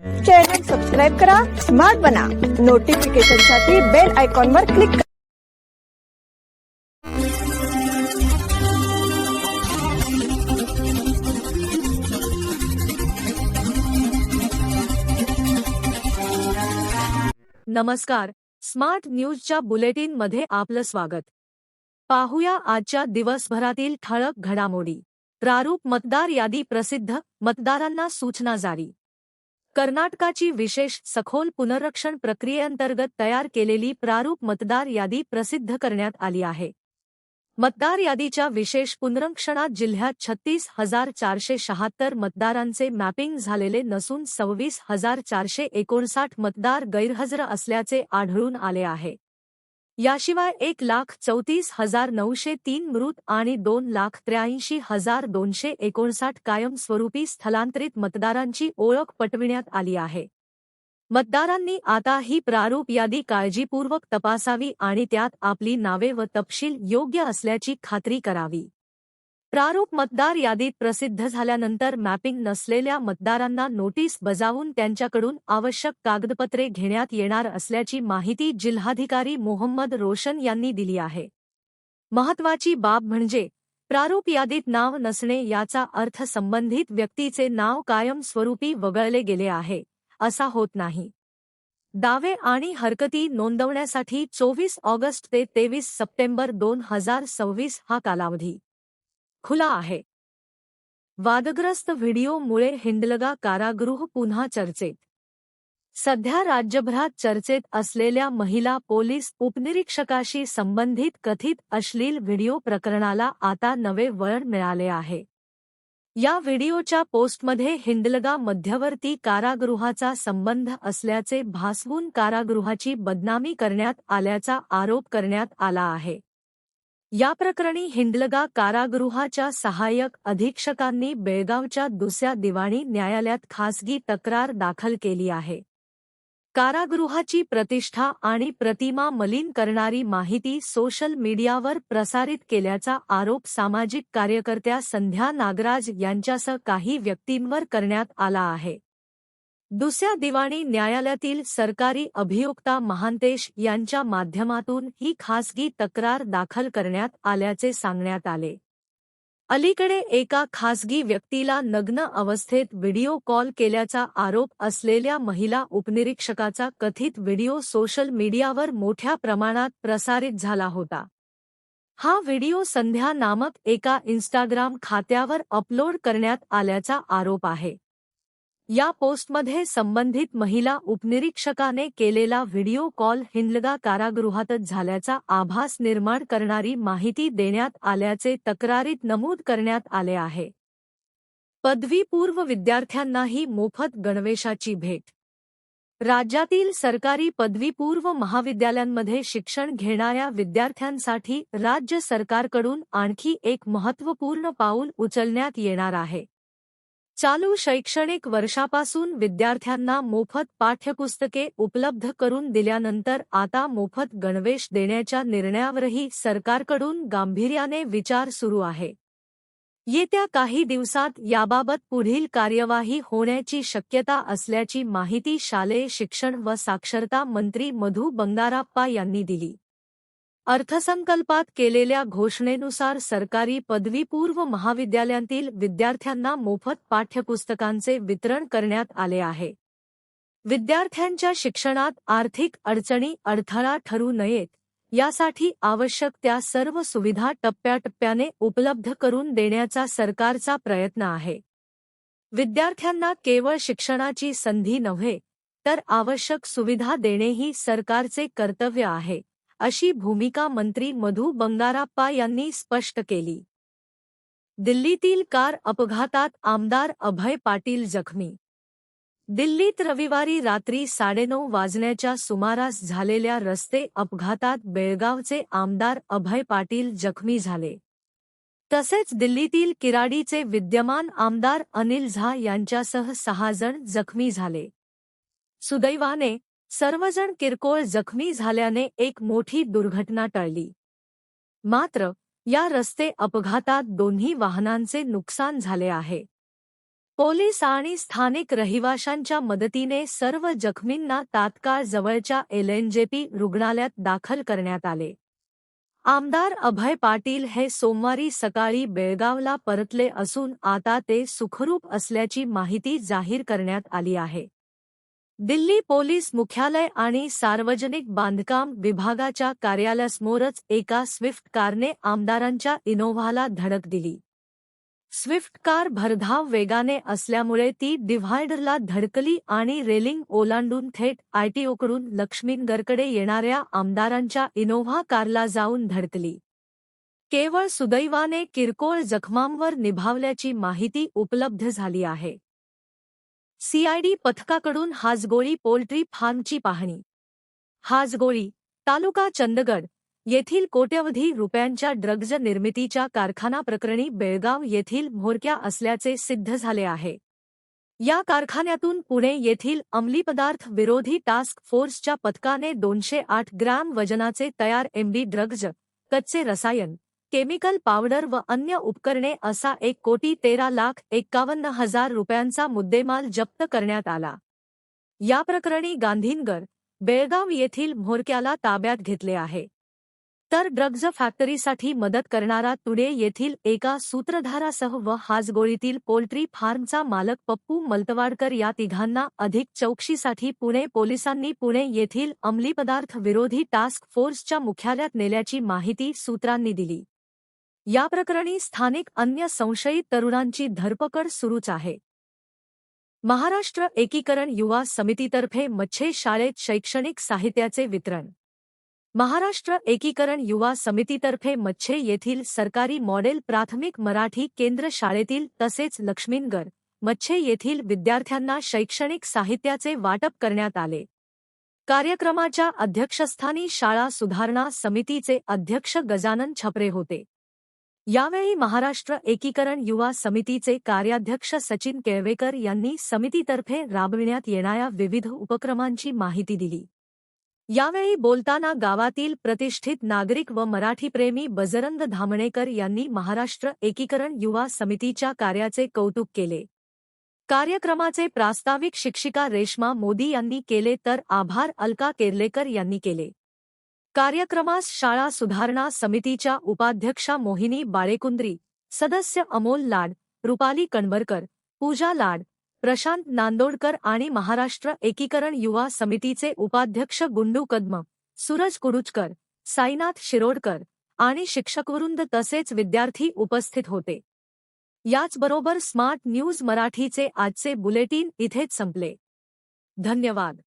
Channel subscribe करा, smart बना, नोटिफिकेशनसाठी bell आयकॉनवर क्लिक करा. नमस्कार, स्मार्ट न्यूजच्या बुलेटिन मध्ये आपलं स्वागत. पाहूया आजच्या दिवसभरातील ठळक घडामोडी. प्रारूप मतदार यादी प्रसिद्ध, मतदारांना सूचना जारी. कर्नाटकाची विशेष सखोल पुनर्रक्षण प्रक्रियेअंतर्गत तयार केलेली प्रारूप मतदार यादी प्रसिद्ध करण्यात आली आहे. मतदार यादीच्या विशेष पुनरीक्षणात जिल्ह्यात 36,476 मतदारांचे मॅपिंग झालेले नसून 26,459 मतदार गैरहजर असल्याचे आढळून आले आहे. याशिवाय 1,34,903 मृत आणि 2,83,259 कायमस्वरूपी स्थलांतरित मतदारांची ओळख पटविण्यात आली आहे. मतदारांनी आता ही प्रारूप यादी काळजीपूर्वक तपासावी आणि त्यात आपली नावे व तपशील योग्य असल्याची खात्री करावी. प्रारूप मतदार यादीत प्रसिद्ध झाल्यानंतर मॅपिंग नसलेल्या मतदारांना नोटीस बजावून त्यांच्याकडून आवश्यक कागदपत्रे घेण्यात येणार असल्याची माहिती जिल्हाधिकारी मोहम्मद रोशन यांनी दिली आहे. महत्त्वाची बाब म्हणजे प्रारूप यादीत नाव नसणे याचा अर्थ संबंधित व्यक्तीचे नाव कायमस्वरूपी वगळले गेले आहे असा होत नाही. दावे आणि हरकती नोंदवण्यासाठी 24 ऑगस्ट ते 23 सप्टेंबर 2026 हा कालावधी खुला आहे. वादग्रस्त व्हिडिओमुळे हिंडलगा कारागृह पुन्हा चर्चेत. सध्या राज्यभरात चर्चेत असलेल्या महिला पोलीस उपनिरीक्षकाशी संबंधित कथित अश्लील व्हिडिओ प्रकरणाला आता नवे वळण मिळाले आहे. या व्हिडिओच्या पोस्टमध्ये हिंडलगा मध्यवर्ती कारागृहाचा संबंध असल्याचे भासवून कारागृहाची बदनामी करण्यात आल्याचा आरोप करण्यात आला आहे. या प्रकरणी हिंडलगा कारागृहाच्या सहाय्यक अधीक्षकांनी बेळगावच्या दुसऱ्या दिवाणी न्यायालयात खासगी तक्रार दाखल केली आहे. कारागृहाची प्रतिष्ठा आणि प्रतिमा मलिन करणारी माहिती सोशल मीडियावर प्रसारित केल्याचा आरोप सामाजिक कार्यकर्त्या संध्या नागराज यांच्यासह काही व्यक्तींवर करण्यात आला आहे. दुसऱ्या दिवाणी न्यायालयातील सरकारी अभियोक्ता महांतेश यांच्या माध्यमातून ही खासगी तक्रार दाखल करण्यात आल्याचे सांगण्यात आले. अलीकडे एका खासगी व्यक्तीला नग्न अवस्थेत व्हिडिओ कॉल केल्याचा आरोप असलेल्या महिला उपनिरीक्षकाचा कथित व्हिडिओ सोशल मीडियावर मोठ्या प्रमाणात प्रसारित झाला होता. हा व्हिडिओ संध्या नामक एका इन्स्टाग्राम खात्यावर अपलोड करण्यात आल्याचा आरोप आहे. या पोस्टमध्ये संबंधित महिला उपनिरीक्षकाने केलेला व्हिडिओ कॉल हिंडलगा कारागृहातच झाल्याचा आभास निर्माण करणारी माहिती देण्यात आल्याचे तक्रारीत नमूद करण्यात आले आहे. पदवीपूर्व विद्यार्थ्यांनाही मोफत गणवेशाची भेट. राज्यातील सरकारी पदवीपूर्व महाविद्यालयांमध्ये शिक्षण घेणाऱ्या विद्यार्थ्यांसाठी राज्य सरकारकडून आणखी एक महत्त्वपूर्ण पाऊल उचलण्यात येणार आहे. चालू शैक्षणिक वर्षापासून विद्यार्थ्यांना मोफत पाठ्यपुस्तके उपलब्ध करून दिल्यानंतर आता मोफत गणवेश देण्याच्या निर्णयावरही सरकारकडून गांभीर्याने विचार सुरू आहे. येत्या काही दिवसात याबाबत पुढील कार्यवाही होण्याची शक्यता असल्याची माहिती शालेय शिक्षण व साक्षरता मंत्री मधु बंगाराप्पा यांनी दिली. अर्थसंकल्पात केलेल्या घोषणेनुसार सरकारी पदवीपूर्व महाविद्यालयांतील विद्यार्थ्यांना मोफत पाठ्यपुस्तकांचे वितरण करण्यात आले आहे. विद्यार्थ्यांच्या शिक्षणात आर्थिक अडचणी अडथळा ठरू नयेत यासाठी आवश्यक त्या सर्व सुविधा टप्प्याटप्प्याने उपलब्ध करून देण्याचा सरकारचा प्रयत्न आहे. विद्यार्थ्यांना केवळ शिक्षणाची संधी नव्हे तर आवश्यक सुविधा देणेही सरकारचे कर्तव्य आहे, अशी भूमिका मंत्री मधु बंगाराप्पा यांनी स्पष्ट केली. दिल्लीतील कार अपघातात आमदार अभय पाटील जखमी. दिल्लीत रविवारी रात्री 9:30 वाजण्याच्या सुमारास झालेल्या रस्ते अपघातात बेळगावचे आमदार अभय पाटील जखमी झाले. तसेच दिल्लीतील किराडीचे विद्यमान आमदार अनिल झा यांच्यासह 6 जण जखमी झाले. सुदैवाने सर्वजण किरकोळ जखमी झाल्याने एक मोठी दुर्घटना टळली. मात्र या रस्ते अपघातात दोन्ही वाहनांचे नुकसान झाले आहे. पोलीस आणि स्थानिक रहिवाशांच्या मदतीने सर्व जखमींना तात्काळ जवळच्या एलएनजेपी रुग्णालयात दाखल करण्यात आले. आमदार अभय पाटील हे सोमवारी सकाळी बेळगावला परतले असून आता ते सुखरूप असल्याची माहिती जाहीर करण्यात आली आहे. दिल्ली पोलीस मुख्यालय आणि सार्वजनिक बांधकाम विभागाच्या कार्यालयासमोरच एका स्विफ्ट कारने आमदारांच्या इनोव्हाला धडक दिली. स्विफ्ट कार भरधाव वेगाने असल्यामुळे ती डिव्हायडरला धडकली आणि रेलिंग ओलांडून थेट आयटीओकडून लक्ष्मीनगरकडे येणाऱ्या आमदारांच्या इनोव्हा कारला जाऊन धडकली. केवळ सुदैवाने किरकोळ जखमांवर निभावल्याची माहिती उपलब्ध झाली आहे. सीआयडी पथकाकडून हाजगोळी पोल्ट्री फार्मची पाहणी. हाजगोळी, तालुका चंदगड येथील कोट्यवधी रुपयांच्या ड्रग्ज निर्मितीच्या कारखाना प्रकरणी बेळगाव येथील म्होरक्या असल्याचे सिद्ध झाले आहे. या कारखान्यातून पुणे येथील अंमली पदार्थ विरोधी टास्क फोर्सच्या पथकाने 208 ग्रॅम वजनाचे तयार एमडी ड्रग्ज, कच्चे रसायन, केमिकल पावडर व अन्य उपकरणे असा 1,13,51,000 रुपयांचा मुद्देमाल जप्त करण्यात आला. या प्रकरणी गांधीनगर, बेळगाव येथील म्होरक्याला ताब्यात घेतले आहे. तर ड्रग्ज फॅक्टरीसाठी मदत करणारा तुडे येथील एका सूत्रधारासह व हाजगोळीतील पोल्ट्री फार्मचा मालक पप्पू मलतवाडकर या तिघांना अधिक चौकशीसाठी पुणे पोलिसांनी पुणे येथील अंमली पदार्थ विरोधी टास्क फोर्सच्या मुख्यालयात नेल्याची माहिती सूत्रांनी दिली. या प्रकरणी स्थानिक अन्य संशयित तरुणांची धरपकड सुरूच आहे. महाराष्ट्र एकीकरण युवा समितीतर्फे मच्छे शाळेत शैक्षणिक साहित्याचे वितरण. महाराष्ट्र एकीकरण युवा समितीतर्फे मच्छे येथील सरकारी मॉडेल प्राथमिक मराठी केंद्र शाळेतील तसेच लक्ष्मीनगर, मच्छे येथील विद्यार्थ्यांना शैक्षणिक साहित्याचे वाटप करण्यात आले. कार्यक्रमाच्या अध्यक्षस्थानी शाळा सुधारणा समितीचे अध्यक्ष गजानन छपरे होते. यावेळी महाराष्ट्र एकीकरण युवा समितीचे कार्याध्यक्ष सचिन केळवेकर यांनी समितीतर्फे राबविण्यात येणाऱ्या विविध उपक्रमांची माहिती दिली. यावेळी बोलताना गावातील प्रतिष्ठित नागरिक व मराठीप्रेमी बजरंग धामणेकर यांनी महाराष्ट्र एकीकरण युवा समितीच्या कार्याचे कौतुक केले. कार्यक्रमाचे प्रास्ताविक शिक्षिका रेश्मा मोदी यांनी केले तर आभार अलका केर्लेकर यांनी केले. कार्यक्रमास शाळा सुधारणा समितीच्या उपाध्यक्षा मोहिनी बाळेकुंद्री, सदस्य अमोल लाड, रुपाली कणबरकर, पूजा लाड, प्रशांत नांदोडकर आणि महाराष्ट्र एकीकरण युवा समितीचे उपाध्यक्ष गुंडू कदम, सूरज कुडुचकर, साईनाथ शिरोडकर आणि शिक्षकवृंद तसेच विद्यार्थी उपस्थित होते. याचबरोबर स्मार्ट न्यूज मराठीचे आजचे बुलेटिन इथेच संपले. धन्यवाद.